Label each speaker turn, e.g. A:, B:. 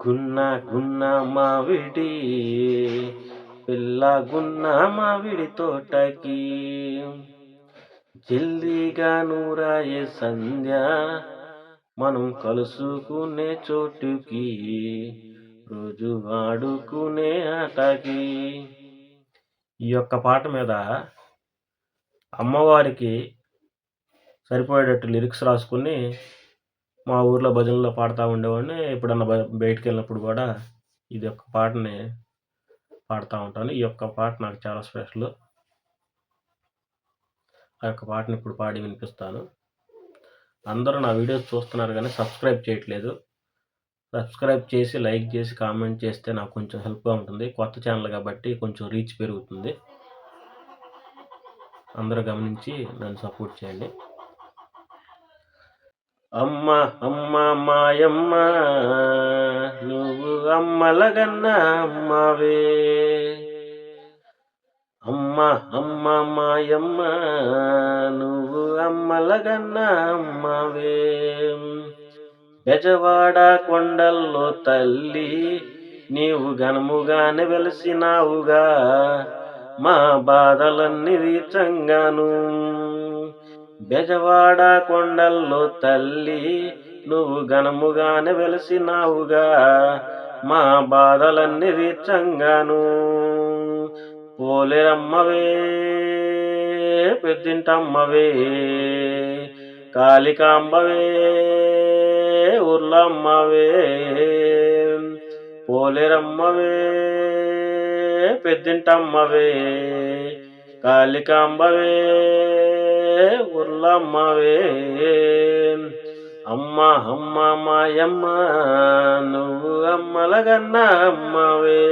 A: గున్న గున్న మావిడి పిల్ల గున్న మావిడి తోటకి జల్దీగా నూరాయే సంధ్య మనం కలుసుకునే చోటుకి రోజు ఆడుకునే ఆటకి. ఈ యొక్క పాట మీద అమ్మవారికి సరిపోయేటట్టు లిరిక్స్ రాసుకుని మా ఊర్లో భజనలో పాడుతూ ఉండేవాడిని. ఎప్పుడన్నా బయటికెళ్ళినప్పుడు కూడా ఇది యొక్క పాటని పాడుతూ ఉంటాను. ఈ యొక్క పాట నాకు చాలా స్పెషల్. ఆ యొక్క పాటని ఇప్పుడు పాడి వినిపిస్తాను. అందరూ నా వీడియోస్ చూస్తున్నారు కానీ సబ్స్క్రైబ్ చేయట్లేదు. సబ్స్క్రైబ్ చేసి, లైక్ చేసి, కామెంట్ చేస్తే నాకు కొంచెం హెల్ప్గా ఉంటుంది. కొత్త ఛానల్ కాబట్టి కొంచెం రీచ్ పెరుగుతుంది. అందరూ గమనించి నన్ను సపోర్ట్ చేయండి. అమ్మ అమ్మ మాయమ్మ నువ్వు అమ్మలగన్న అమ్మవే. అమ్మ అమ్మ మాయమ్మ నువ్వు అమ్మలగన్న అమ్మవే. బెజవాడ కొండల్లో తల్లి నీవు ఘనముగానే వెలిసినావుగా, మా బాధలన్నీ తీర్చంగాను. బెజవాడ కొండల్లో తల్లి నువ్వు ఘనముగానే వెలిసినావుగా, మా బాధలన్నీ తీర్చంగాను. పోలేరమ్మవే పెద్దింటమ్మవే, కాళికాంబవే ఊర్లమ్మవే. పోలేరమ్మవే పెద్దింటమ్మవే, కాళికాంబవే ఊర్లమ్మవే. అమ్మ అమ్మ మాయమ్మ నువ్వు అమ్మలగన్న అమ్మవే.